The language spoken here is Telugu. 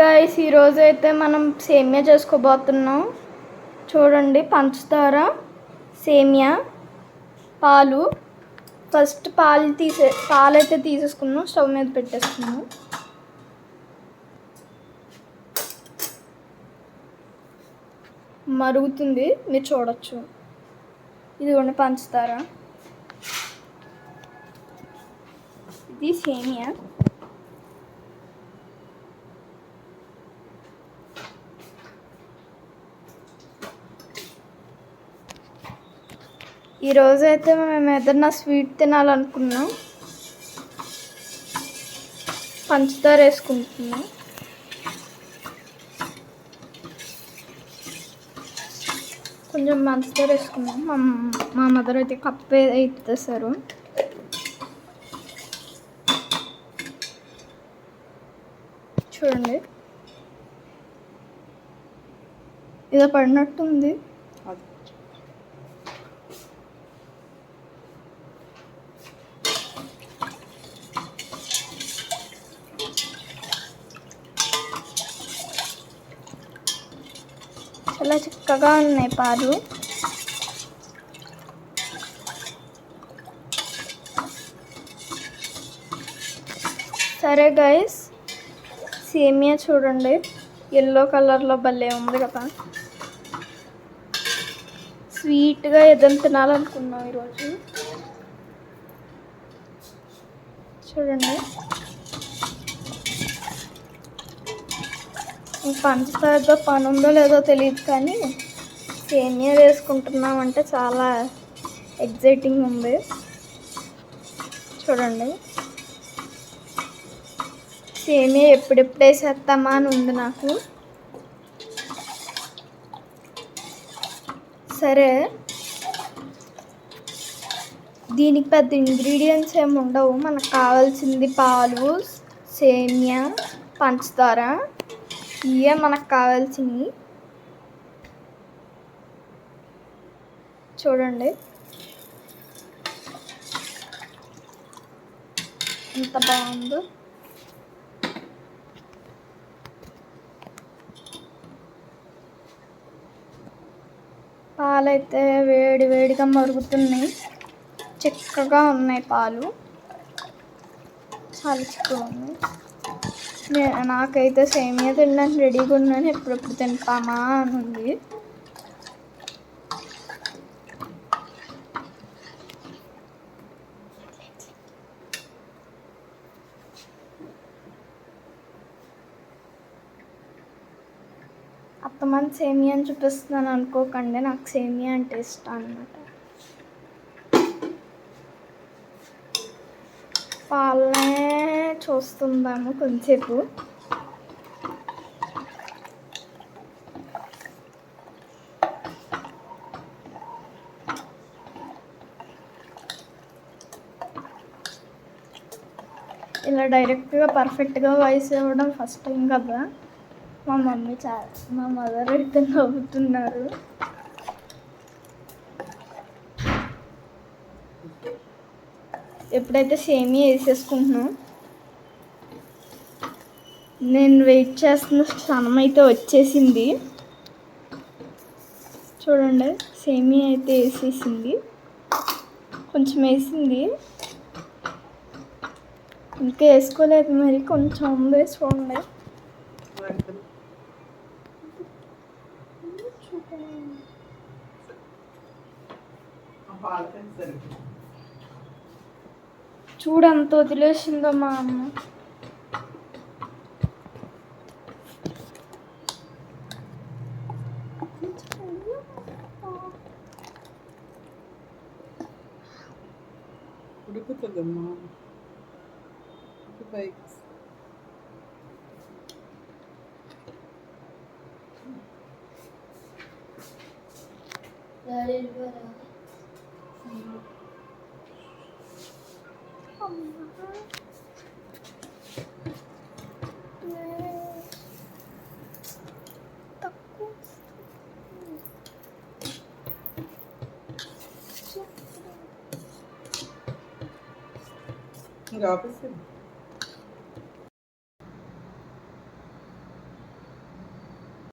గైస్ ఈరోజు అయితే మనం సేమియా చేసుకోబోతున్నాం. చూడండి, పంచదార, సేమియా, పాలు. ఫస్ట్ పాలైతే తీసేసుకున్నాం, స్టవ్ మీద పెట్టేసుకున్నాం. మరుగుతుంది, మీరు చూడొచ్చు. ఇదిగోండి పంచదార, ఇది సేమియా. ఈరోజు అయితే మేము ఏదన్నా స్వీట్ తినాలనుకున్నాం, పంచదార వేసుకుంటున్నాం. కొంచెం పంచదార వేసుకున్నాం. మా మదర్ అయితే కప్పు వేస్తారు. చూడండి, ఇదో పడినట్టుంది. చాలా చిక్కగా ఉన్నాయి పాలు. సరే గైస్, సేమియా చూడండి, ఎల్లో కలర్లో భలే ఉంది కదా. స్వీట్గా ఏదైనా తినాలనుకున్నాం ఈరోజు. చూడండి, పంచదారతో పని ఉందో లేదో తెలియదు, కానీ సేమియా వేసుకుంటున్నామంటే చాలా ఎగ్జైటింగ్ ఉంది. చూడండి, సేమియా ఎప్పుడెప్పుడు వేసేస్తామా అని ఉంది నాకు. సరే, దీనికి పెద్ద ఇంగ్రీడియంట్స్ ఏమి ఉండవు. మనకు కావాల్సింది పాలు, సేమియా, పంచదార, ఇవే మనకు కావాల్సినవి. చూడండి ఎంత బాగుందో. పాలైతే వేడి వేడిగా మరుగుతున్నాయి, చిక్కగా ఉన్నాయి పాలు, చాలా చిక్కగా ఉన్నాయి. నాకైతే సేమియా తినడానికి రెడీగా ఉన్నాను, ఎప్పుడెప్పుడు తింటామా అని ఉంది. అత్తమంది సేమియా అని చూపిస్తున్నాను అనుకోకండి, నాకు సేమియా అంటే ఇష్టం అన్నమాట. పాలనే చూస్తుందాము కొంచెంసేపు. ఇలా డైరెక్ట్గా పర్ఫెక్ట్గా వాయిస్ ఇవ్వడం ఫస్ట్ టైం కదా. మా మదర్ అయితే నవ్వుతున్నారు. ఎప్పుడైతే సేమియా వేసేసుకుంటున్నాం, నేను వెయిట్ చేస్తున్న క్షణం అయితే వచ్చేసింది. చూడండి, సేమియా అయితే వేసేసింది, కొంచెం వేసింది, ఇంకా వేసుకోలేదు, మరి కొంచెం ఉంది. చూడండి, చూడంత వదిలేసిందో మా అమ్మ. ఉడుకుతుందమ్మా, పైకి ఇంకా ఆపేసి